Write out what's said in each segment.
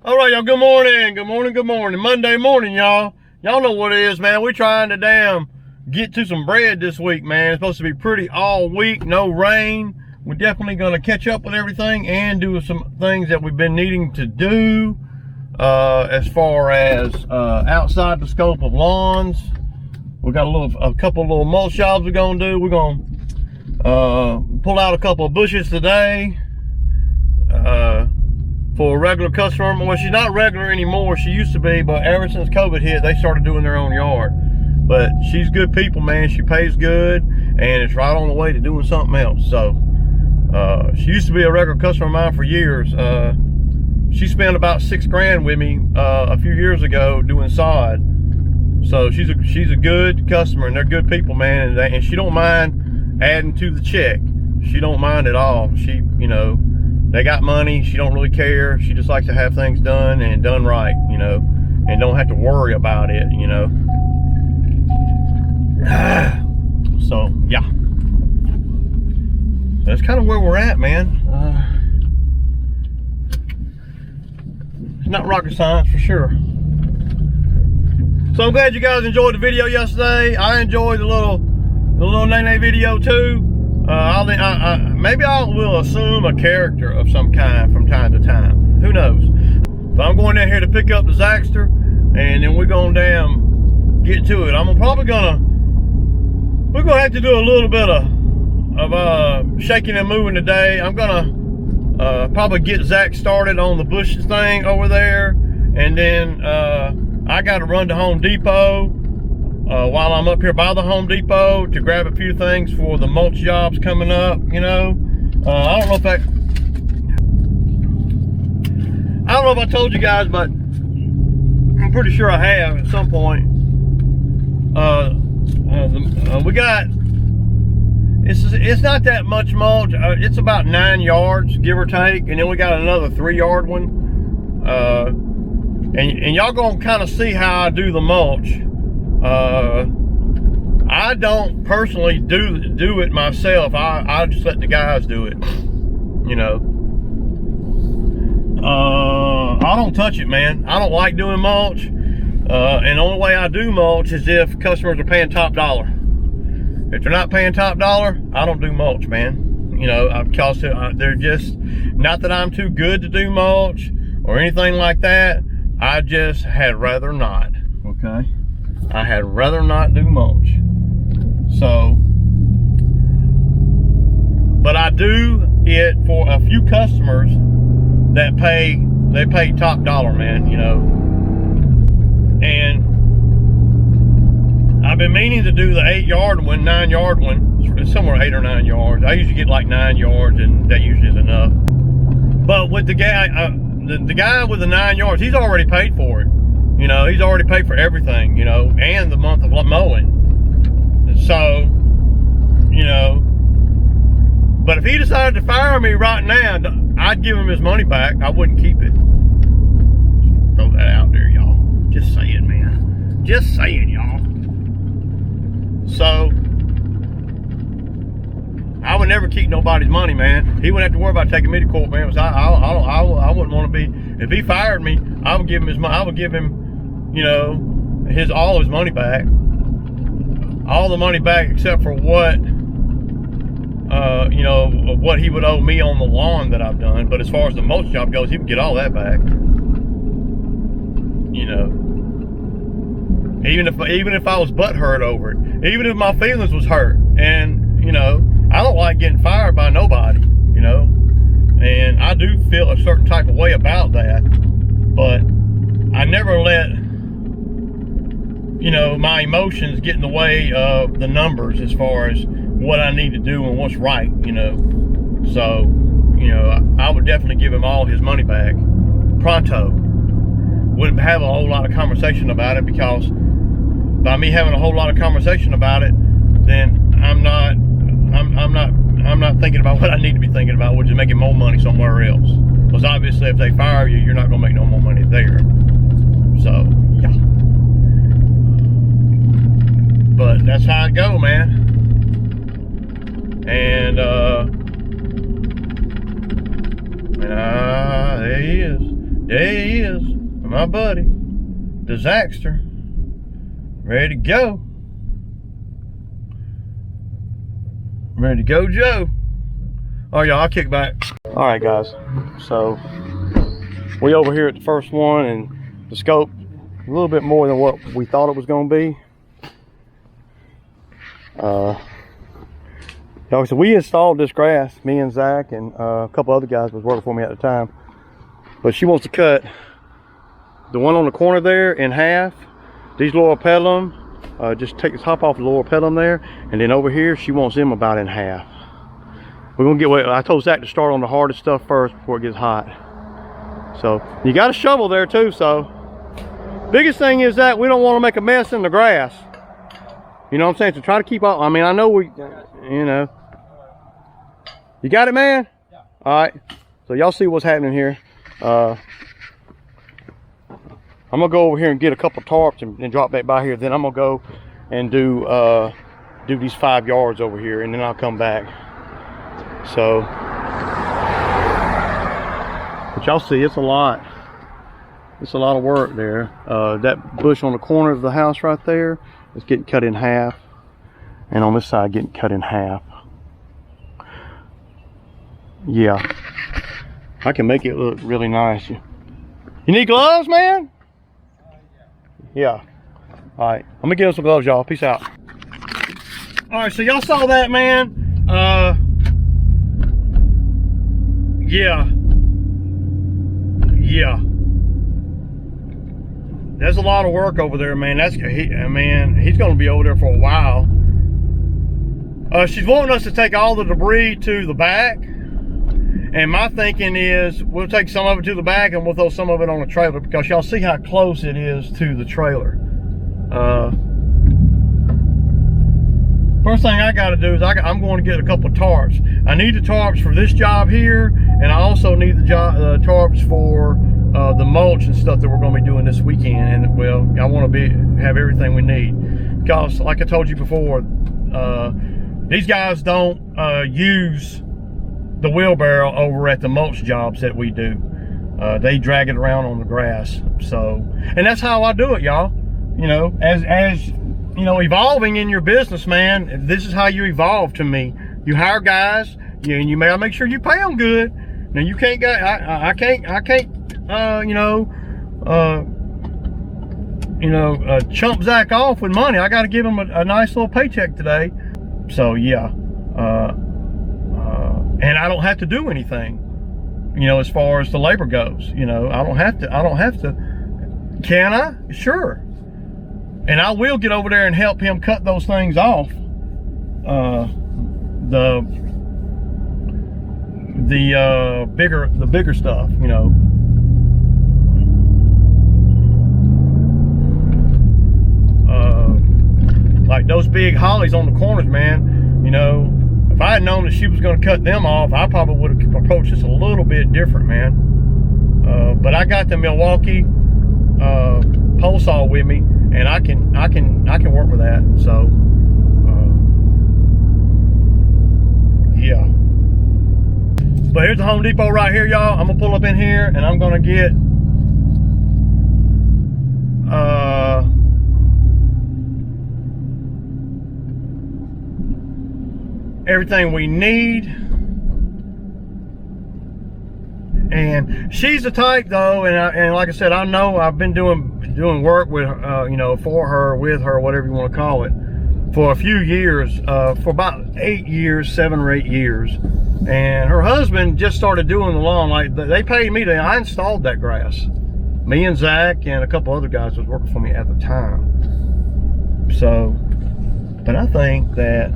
All right, y'all, good morning. Good morning, good morning. Monday morning, y'all. Y'all know what it is, man. We're trying to get to some bread this week, man. It's supposed to be pretty all week, no rain. We're definitely going to catch up with everything and do some things that we've been needing to do as far as outside the scope of lawns. We got a couple little mulch jobs we're going to do. We're going to pull out a couple of bushes today. For a regular customer. Well, she's not regular anymore. She used to be, but ever since COVID hit, they started doing their own yard. But she's good people, man. She pays good, and it's right on the way to doing something else. So she used to be a regular customer of mine for years. She spent about $6 grand with me a few years ago doing sod. So she's a good customer, and they're good people, man. And she don't mind adding to the check. She don't mind at all. She, you know, they got money. She don't really care. She just likes to have things done and done right, you know, and don't have to worry about it, you know. So yeah, that's kind of where we're at, man. It's not rocket science for sure. So I'm glad you guys enjoyed the video yesterday. I enjoyed the little Nene video too. Maybe I will assume a character of some kind from time to time. Who knows? So I'm going down here to pick up the Zackster, and then we're going to get to it. We're gonna have to do a little bit of shaking and moving today. I'm gonna probably get Zack started on the bushes thing over there, and then I got to run to Home Depot. While I'm up here by the Home Depot to grab a few things for the mulch jobs coming up, you know. I don't know if I told you guys, but I'm pretty sure I have at some point. We got, it's not that much mulch. It's about 9 yards, give or take, and then we got another 3-yard one. And y'all gonna kind of see how I do the mulch. I don't personally do it myself. I just let the guys do it, you know. I don't touch it, man. I don't like doing mulch, and the only way I do mulch is if customers are paying top dollar. If they're not paying top dollar, I don't do mulch, man. You know, because they're just, not that I'm too good to do mulch or anything like that. I just had rather not, okay? I had rather not do mulch. So, but I do it for a few customers that they pay top dollar, man, you know. And I've been meaning to do the 8-yard one, 9-yard one, somewhere 8 or 9 yards. I usually get like 9 yards, and that usually is enough. But with the guy, the guy with the 9 yards, he's already paid for it. You know, he's already paid for everything, you know, and the month of mowing. So, you know, but if he decided to fire me right now, I'd give him his money back. I wouldn't keep it. Throw that out there, y'all. Just saying, man. Just saying, y'all. So, I would never keep nobody's money, man. He wouldn't have to worry about taking me to court, man. I wouldn't want to be. If he fired me, I would give him his money. I would give him, you know, all his money back. All the money back except for what, you know, what he would owe me on the lawn that I've done. But as far as the mulch job goes, he would get all that back. You know, even if I was butthurt over it, even if my feelings was hurt, and you know, I don't like getting fired by nobody, you know, and I do feel a certain type of way about that, but I never let, you know, my emotions get in the way of the numbers as far as what I need to do and what's right, you know. So, you know, I would definitely give him all his money back pronto. Wouldn't have a whole lot of conversation about it, because by me having a whole lot of conversation about it, then I'm not thinking about what I need to be thinking about, which is making more money somewhere else. Because obviously if they fire you, you're not gonna make no more money there. So yeah. But that's how it go, man. And there he is. There he is. my buddy, the Zackster, ready to go. Ready to go, Joe. Oh, y'all, I'll kick back. All right, guys. So we over here at the first one, and the scope a little bit more than what we thought it was going to be. So we installed this grass, me and Zach and a couple other guys was working for me at the time. But she wants to cut the one on the corner there in half. These lower pedalum, just take the top off the lower pedalum there, and then over here she wants them about in half. We're gonna get. I told Zach to start on the hardest stuff first before it gets hot. So you got a shovel there too. So biggest thing is that we don't want to make a mess in the grass. You know what I'm saying? To try to keep all. I mean, I know we, you know. You got it, man? Yeah. All right. So y'all see what's happening here. I'm gonna go over here and get a couple tarps and drop back by here. Then I'm gonna go and do these 5 yards over here, and then I'll come back. So, but y'all see, it's a lot. It's a lot of work there. That bush on the corner of the house right there is getting cut in half, and on this side getting cut in half. Yeah, I can make it look really nice. You need gloves, man? Yeah. All right, I'm gonna give him some gloves, y'all. Peace out. All right, so y'all saw that, man. Yeah. There's a lot of work over there, man. Man, he's gonna be over there for a while. She's wanting us to take all the debris to the back. And my thinking is we'll take some of it to the back and we'll throw some of it on the trailer, because y'all see how close it is to the trailer. First thing I got to do is I'm going to get a couple of tarps. I need the tarps for this job here, and I also need the tarps for the mulch and stuff that we're going to be doing this weekend. And well, I want to have everything we need, because like I told you before, these guys don't use the wheelbarrow over at the mulch jobs that we do. They drag it around on the grass. So, and that's how I do it, y'all. You know, as you know, evolving in your business, man, this is how you evolve. To me, you hire guys, and you may make sure you pay them good. Now you can't go. I can't chump Zach off with money. I got to give him a nice little paycheck today. So yeah. And I don't have to do anything, you know, as far as the labor goes. You know, I don't have to. Can I? Sure. And I will get over there and help him cut those things off. The bigger stuff, you know. Like those big hollies on the corners, man, you know. If I had known that she was going to cut them off, I probably would have approached this a little bit different, man. But I got the Milwaukee pole saw with me, and I can work with that. So yeah. But here's the Home Depot right here, y'all. I'm gonna pull up in here, and I'm gonna get everything we need. And she's the type though, and like I said, I know I've been doing work with you know, for her, with her, whatever you want to call it, for a few years, for about 7 or 8 years. And her husband just started doing the lawn. Like, they paid me I installed that grass. Me and Zach and a couple other guys was working for me at the time. So, but I think that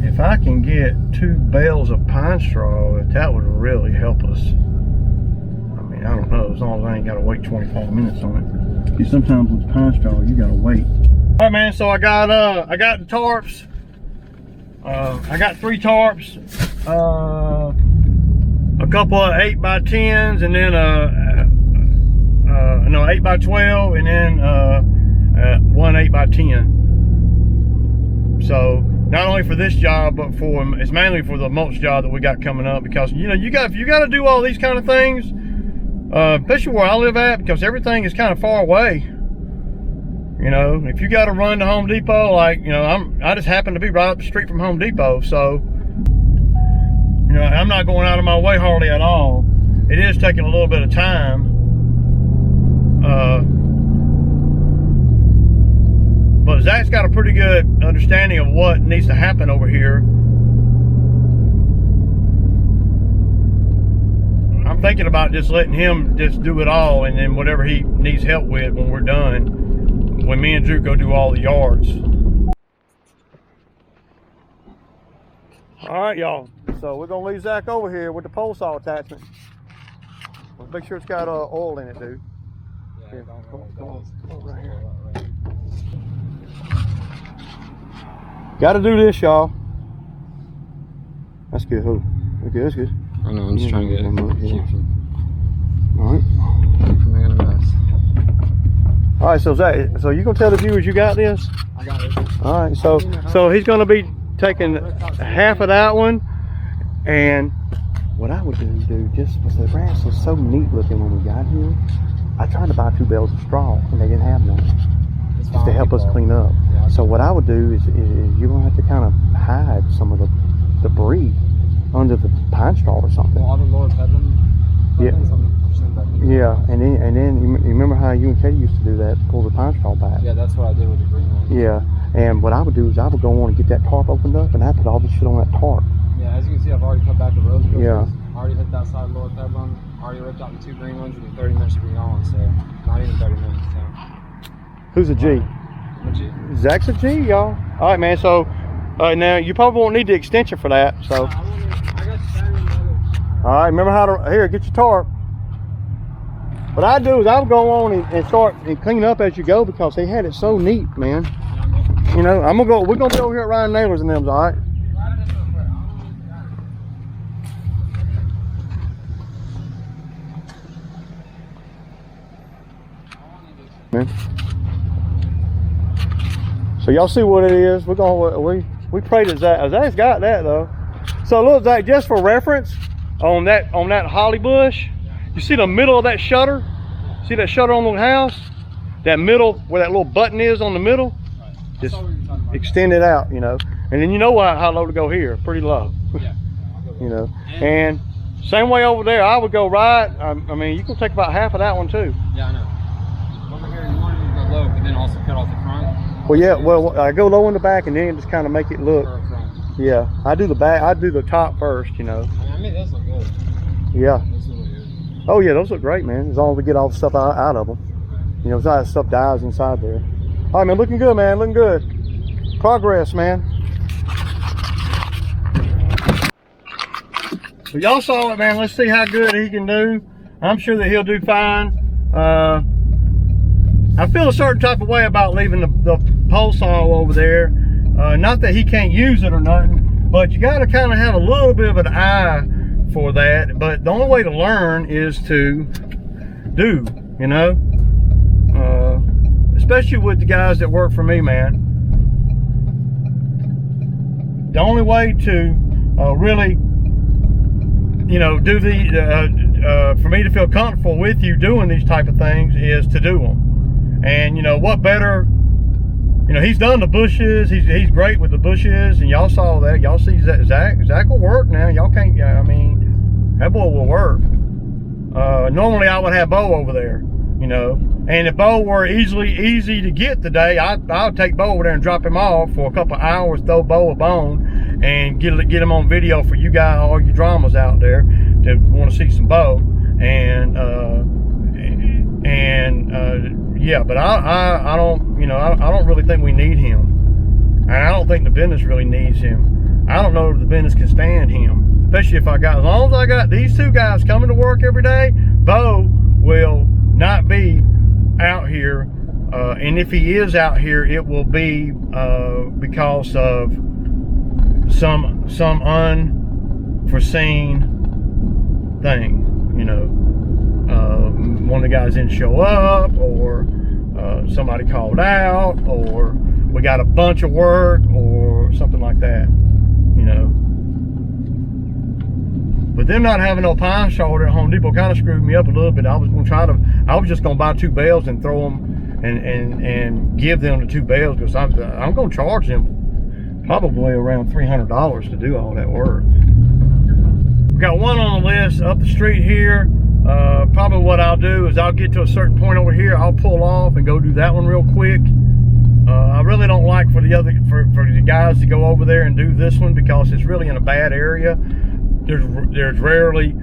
if I can get 2 bales of pine straw, that would really help us. I mean, I don't know, as long as I ain't got to wait 25 minutes on it. Because sometimes with pine straw, you got to wait. All right, man, so I got the tarps. I got 3 tarps, a couple of 8x10s, and then no, 8x12, and then one 8x10. So not only for this job, but it's mainly for the mulch job that we got coming up, because you know, you got to do all these kind of things, especially where I live at, because everything is kind of far away. You know, if you got to run to Home Depot, like, you know, I just happen to be right up the street from Home Depot, so you know, I'm not going out of my way hardly at all. It is taking a little bit of time, but Zach's got a pretty good understanding of what needs to happen over here. I'm thinking about just letting him just do it all, and then whatever he needs help with when we're done, when me and Drew go do all the yards. All right, y'all. So we're gonna leave Zach over here with the pole saw attachment. Let's make sure it's got oil in it, dude. Yeah, here, come on, right here. Got to do this, y'all. That's good. Okay, that's good. I know. I'm just trying to get it. All right. From making a mess. All right, so Zach, so you gonna tell the viewers you got this? I got it. All right, so he's gonna be taking half of that one, and what I would do just was the grass was so neat looking when we got here. I tried to buy 2 bales of straw, and they didn't have none, just to help us clean up. Yeah, so what I would do is you're gonna have to kind of hide some of the debris under the pine straw or something. Well, all the Lord had them. Yeah. Yeah, and then you remember how you and Katie used to do that, pull the pine straw back? Yeah, that's what I did with the green one. Yeah, and what I would do is I would go on and get that tarp opened up, and I put all this shit on that tarp. Yeah, as you can see, I've already cut back the rose bushes. Yeah. Already hit that side lower third one. Already ripped out the 2 green ones within 30 minutes of being on, so not even 30 minutes. So. Who's a G? I'm a G. Zach's a G, y'all. All right, man. So now you probably won't need the extension for that. So. I got the battery in the other. All right, remember how to here get your tarp. What I do is I would go on and start and clean up as you go, because they had it so neat, man. You know, we're gonna be over here at Ryan Naylor's and them's, all right? Man. So y'all see what it is. We prayed that Zach's got that though. So look, Zach, just for reference, on that holly bush, you see the middle of that shutter? See that shutter on the house? That middle, where that little button is on the middle? Right. Just extend it out, you know. And then you know how low to go here, pretty low. Yeah. You know. And same way over there, I would go right. I mean, you can take about half of that one too. Yeah, I know. Over here, you want to go low, but then also cut off the front. Well, yeah, well, I go low in the back and then just kind of make it look. Yeah, I do the back, I do the top first, you know. I mean, those look good. Yeah. Those look good. Oh yeah, those look great, man. As long as we get all the stuff out of them. You know, that stuff dies inside there. All right, man, looking good, man, looking good. Progress, man. So y'all saw it, man. Let's see how good he can do. I'm sure that he'll do fine. I feel a certain type of way about leaving the pole saw over there. Not that he can't use it or nothing, but you got to kind of have a little bit of an eye for that. But the only way to learn is to do, you know, especially with the guys that work for me, man. The only way to really, you know, do for me to feel comfortable with you doing these type of things is to do them. And you know what better, you know, he's done the bushes, he's great with the bushes, and y'all saw that. Y'all see Zach will work now. Y'all can't, I mean, that boy will work. Normally I would have Bo over there, you know, and if Bo were easy to get today, I would take Bo over there and drop him off for a couple of hours, throw Bo a bone, and get him on video for you guys, all you dramas out there that want to see some Bo. Yeah, but I don't, you know, I don't really think we need him, and I don't think the business really needs him. I don't know if the business can stand him, especially if as long as I got these 2 guys coming to work every day. Bo will not be out here, and if he is out here, it will be because of some unforeseen thing, you know. One of the guys didn't show up, or somebody called out, or we got a bunch of work, or something like that, you know. But them not having no pine shoulder at Home Depot kind of screwed me up a little bit. I was just gonna buy 2 bales and throw them and give them the 2 bales, because I'm gonna charge them probably around $300 to do all that work. We got one on the list up the street here. Probably what I'll do is I'll get to a certain point over here, I'll pull off and go do that one real quick. I really don't like for the guys to go over there and do this one, because it's really in a bad area. There's rarely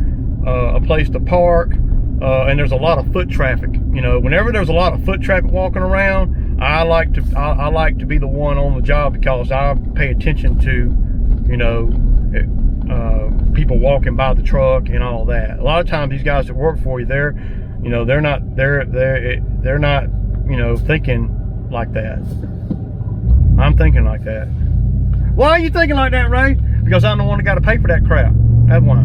a place to park, and there's a lot of foot traffic. You know, whenever there's a lot of foot traffic walking around, I like to be the one on the job, because I pay attention to, you know, people walking by the truck and all that. A lot of times these guys that work for you, they're not, you know, thinking like that. I'm thinking like that. Why are you thinking like that, Ray? Because I'm the one that got to pay for that crap. That's why.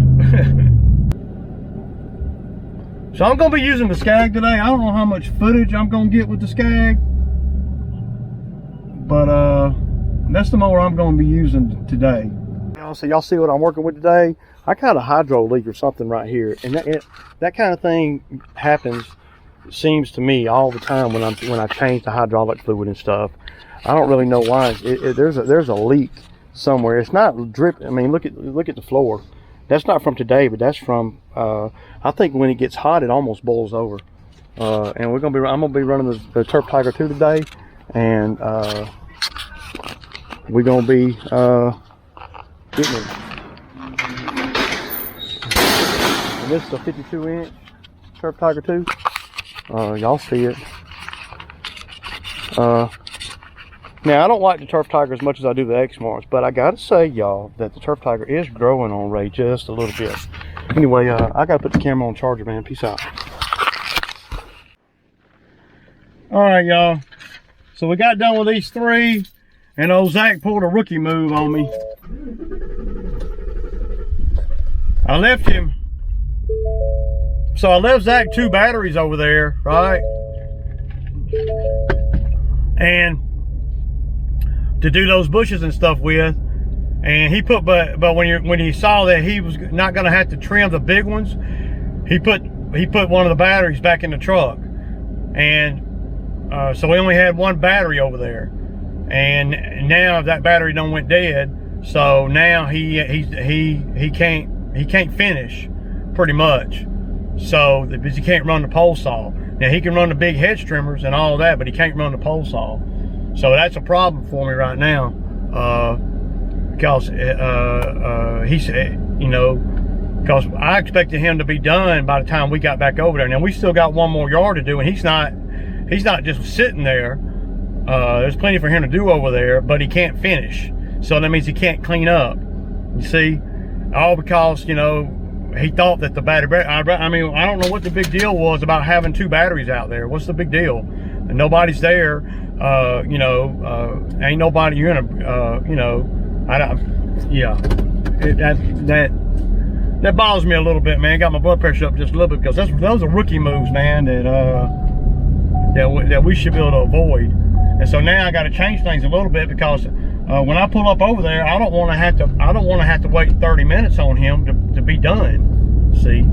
So I'm going to be using the Scag today. I don't know how much footage I'm going to get with the Scag, but that's the mower I'm going to be using today. So y'all see what I'm working with today? I got a hydro leak or something right here, and that kind of thing happens, it seems to me, all the time when I change the hydraulic fluid and stuff. I don't really know why. There's a leak somewhere. It's not dripping. I mean, look at the floor. That's not from today, but that's from I think when it gets hot, it almost boils over. And I'm gonna be running the Turf Tiger 2 today, and we're gonna be getting it. And this is a 52-inch Turf Tiger 2. Y'all see it. Now, I don't like the Turf Tiger as much as I do the X-Marks, but I gotta say, y'all, that the Turf Tiger is growing on Ray just a little bit. Anyway, I gotta put the camera on charger, man. Peace out. All right, y'all. So we got done with these 3, and old Zack pulled a rookie move on me. I left him. So I left Zack 2 batteries over there, right? And to do those bushes and stuff with, and he put, but when he saw that he was not going to have to trim the big ones, he put one of the batteries back in the truck, and so we only had 1 battery over there, and now that battery done went dead, so now he can't finish pretty much, so because he can't run the pole saw. Now he can run the big hedge trimmers and all that, but he can't run the pole saw. So that's a problem for me right now, because he said, you know, because I expected him to be done by the time we got back over there. Now we still got 1 more yard to do, and he's not just sitting there. There's plenty for him to do over there, but he can't finish. So that means he can't clean up. You see, all because, you know, he thought that the battery. I mean, I don't know what the big deal was about having 2 batteries out there. What's the big deal? And nobody's there. You know, ain't nobody, you know, yeah, that bothers me a little bit, man. Got my blood pressure up just a little bit, because those are rookie moves, man, that we should be able to avoid. And so now I got to change things a little bit, because when I pull up over there, I don't want to have to wait 30 minutes on him to be done. See,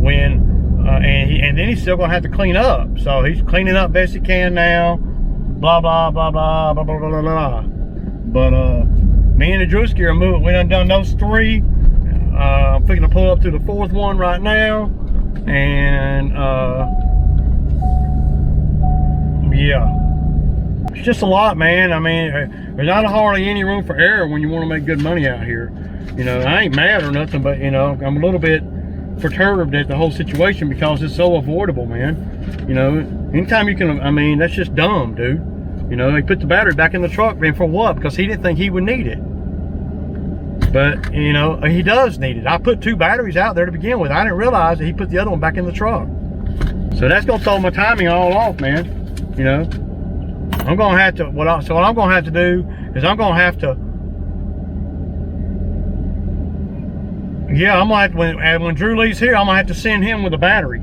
when. And then he's still gonna have to clean up. So he's cleaning up best he can now. Blah blah blah blah blah blah blah blah. But me and the Drewski are moving. We done those 3. I'm thinking to pull up to the 4th one right now. And yeah, it's just a lot, man. I mean, there's not hardly any room for error when you want to make good money out here. You know, I ain't mad or nothing, but you know, I'm a little bit perturbed at the whole situation, because it's so avoidable, man. You know, anytime you can, I mean, that's just dumb, dude. You know, he put the battery back in the truck, man, for what? Because he didn't think he would need it. But, you know, he does need it. I put 2 batteries out there to begin with. I didn't realize that he put the other one back in the truck. So that's gonna throw my timing all off, man. You know, I'm gonna have to, what I'm gonna have to do is I'm gonna have to, yeah, I'm gonna have to, when Drew leaves here, I'm gonna have to send him with a battery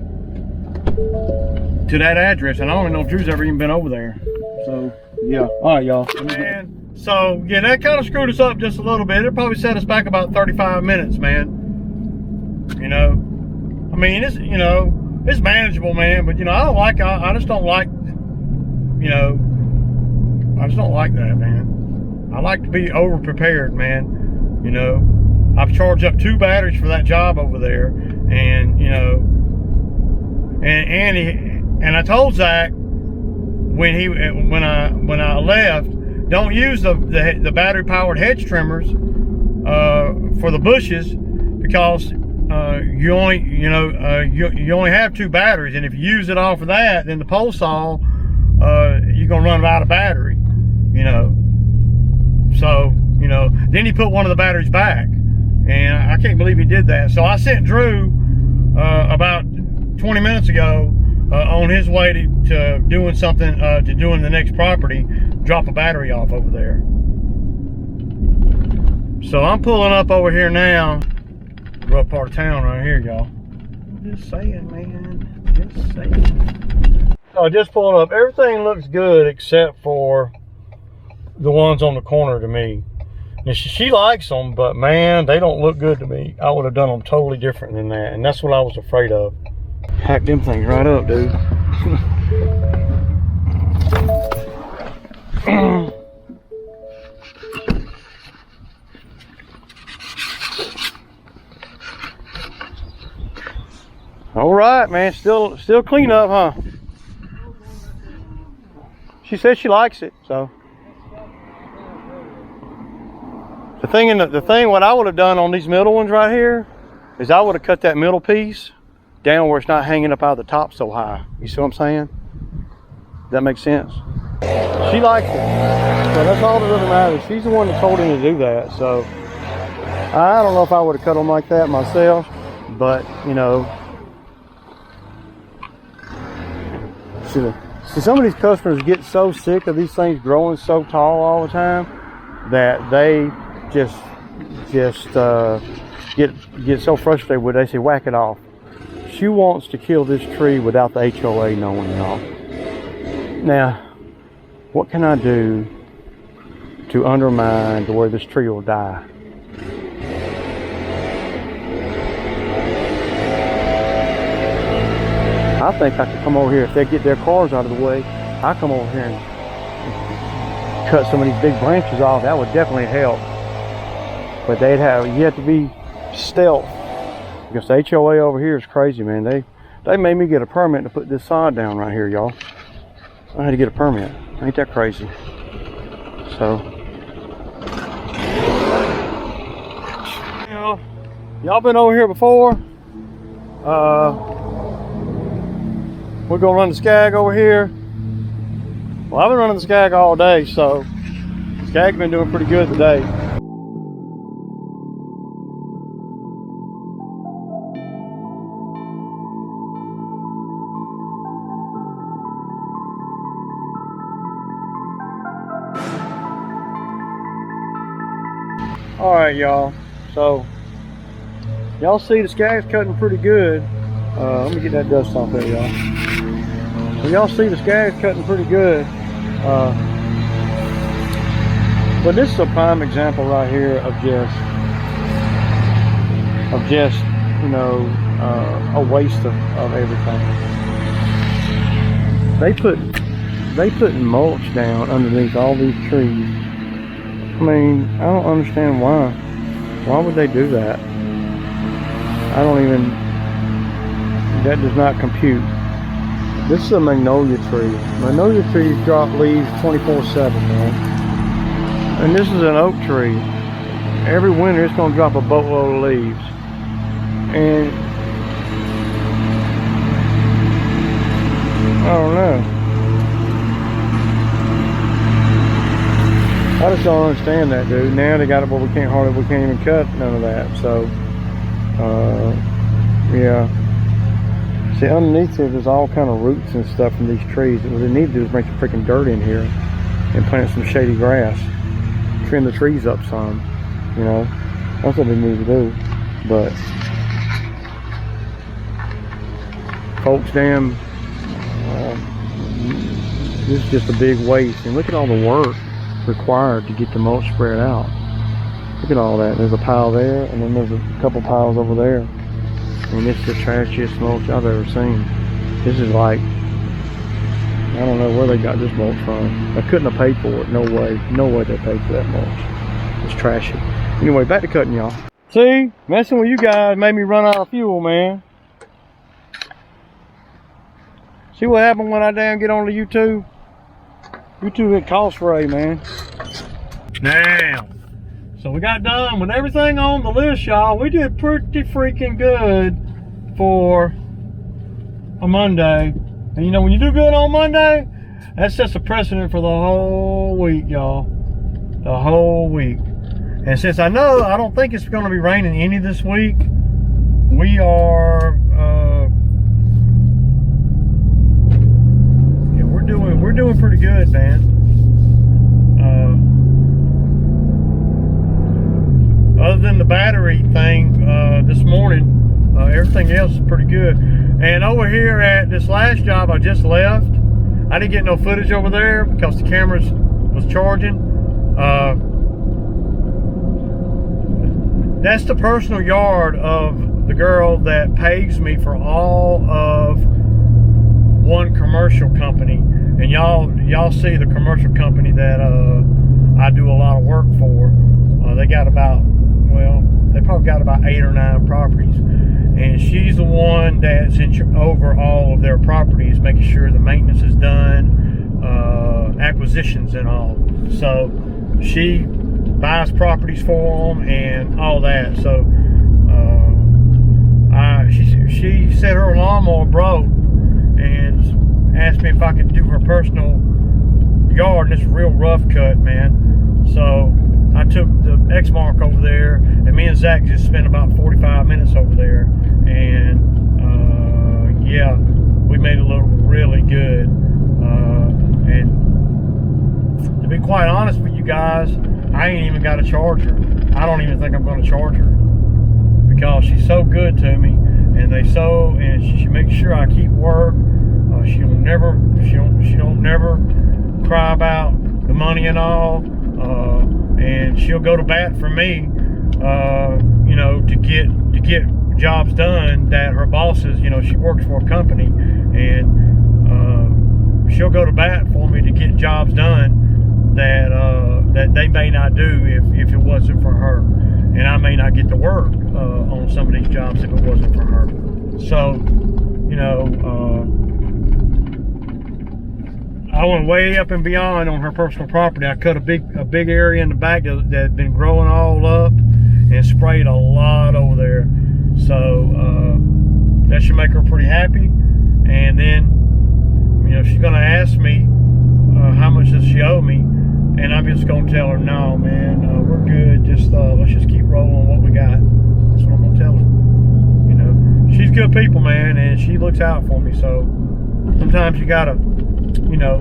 to that address, and I don't even know if Drew's ever even been over there. So yeah, all right, y'all. Man, So yeah, that kind of screwed us up just a little bit. It probably set us back about 35 minutes, man. You know, I mean, it's, you know, it's manageable, man. But you know, I just don't like, you know, I just don't like that, man. I like to be over prepared, man. You know, I've charged up 2 batteries for that job over there, and you know, and I told Zach when I left, don't use the battery powered hedge trimmers for the bushes, because you only have 2 batteries, and if you use it all for that, then the pole saw you're gonna run out of battery, you know. So you know, then he put one of the batteries back, and I can't believe he did that. So I sent Drew about 20 minutes ago on his way to doing something, to doing the next property, drop a battery off over there. So I'm pulling up over here now, rough part of town right here, y'all. Just saying, man, just saying. So I just pulled up. Everything looks good except for the ones on the corner to me. And she likes them, but man, they don't look good to me. I would have done them totally different than that, and that's what I was afraid of. Hack them things right up, dude. All right, man. Still clean up, huh? She says she likes it, so. The thing what I would have done on these middle ones right here is I would have cut that middle piece down where it's not hanging up out of the top so high. You see what I'm saying? Does that make sense? She likes it. So that's all that really matters. She's the one that told him to do that. So I don't know if I would have cut them like that myself, but you know. See, some of these customers get so sick of these things growing so tall all the time that they just get so frustrated with it, they say whack it off. She wants to kill this tree without the HOA knowing, y'all. Now, what can I do to undermine to where this tree will die? I think I could come over here, if they get their cars out of the way, I come over here and cut some of these big branches off. That would definitely help. But you have to be stealth, because the HOA over here is crazy, man. They made me get a permit to put this sod down right here, y'all. I had to get a permit. Ain't that crazy? So, you know, y'all been over here before? We're gonna run the Scag over here. Well, I've been running the Scag all day, so Scag's been doing pretty good today. All right, y'all. So y'all see the Scag's cutting pretty good. Let me get that dust off there, y'all. So y'all see the Scag's cutting pretty good. But this is a prime example right here of just you know, a waste of everything. They put mulch down underneath all these trees. I mean, I don't understand why. Why would they do that? That does not compute. This is a magnolia tree. Magnolia trees drop leaves 24/7, man. And this is an oak tree. Every winter it's gonna drop a boatload of leaves. And I don't know. I just don't understand that, dude. Now they got it where we can't even cut none of that. So, yeah. See, underneath here, there's all kind of roots and stuff from these trees. What they need to do is make some freaking dirt in here and plant some shady grass. Trim the trees up some, you know. That's what they need to do. But folks, this is just a big waste. And look at all the work. required to get the mulch spread out. Look at all that. There's a pile there, and then there's a couple piles over there. And it's the trashiest mulch I've ever seen. This is like, I don't know where they got this mulch from. They couldn't have paid for it. No way. No way they paid for that mulch. It's trashy. Anyway, back to cutting, y'all. See? Messing with you guys made me run out of fuel, man. See what happened when I damn get on the YouTube? YouTube hit cost ray, man. Now, so we got done with everything on the list, y'all. We did pretty freaking good for a Monday. And you know, when you do good on Monday, that sets a precedent for the whole week, y'all. The whole week. And since I don't think it's going to be raining any this week, we are, yeah, we're doing pretty good, man. Other than the battery thing this morning, everything else is pretty good. And over here at this last job I just left, I didn't get no footage over there because the cameras was charging. That's the personal yard of the girl that pays me for all of one commercial company. And y'all see the commercial company that I do a lot of work for. They got about, well, they probably got about 8 or 9 properties. And she's the one that's over all of their properties, making sure the maintenance is done, acquisitions and all. So she buys properties for them and all that. So she said her lawnmower broke and asked me if I could do her personal yard. And it's a real rough cut, man. So I took the X mark over there, and me and Zack just spent about 45 minutes over there. And yeah, we made it look really good. And to be quite honest with you guys, I ain't even got a charger. I don't even think I'm going to charge her because she's so good to me, and she makes sure I keep work. She don't never cry about the money and all, and she'll go to bat for me, you know, to get jobs done that her bosses, you know, she works for a company, and she'll go to bat for me to get jobs done that they may not do if it wasn't for her, and I may not get to work on some of these jobs if it wasn't for her. So, you know, I went way up and beyond on her personal property. I cut a big area in the back that had been growing all up and sprayed a lot over there. So that should make her pretty happy. And then, you know, she's gonna ask me how much does she owe me, and I'm just gonna tell her, no, man, we're good. Just let's just keep rolling what we got. That's what I'm gonna tell her. You know, she's good people, man, and she looks out for me. So sometimes you gotta, you know,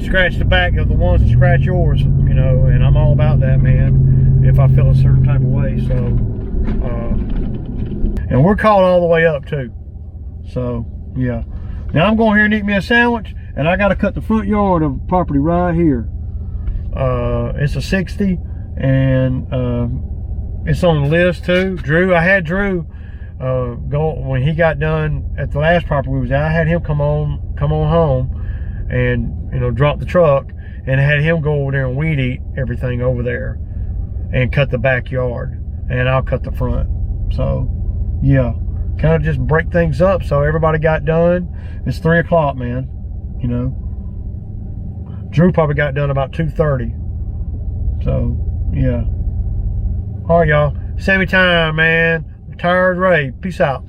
scratch the back of the ones that scratch yours, you know, and I'm all about that, man, if I feel a certain type of way. So and we're caught all the way up too. So yeah, now I'm going here and eat me a sandwich, and I got to cut the front yard of property right here. It's a 60, and it's on the list too. I had Drew go when he got done at the last property we was at. I had him come on home and, you know, drop the truck, and had him go over there and weed eat everything over there and cut the backyard, and I'll cut the front. So yeah, kind of just break things up so everybody got done. It's 3 o'clock, man. You know, Drew probably got done about 2:30. So yeah, all right, y'all, Sammy time, man. Tired Ray, peace out.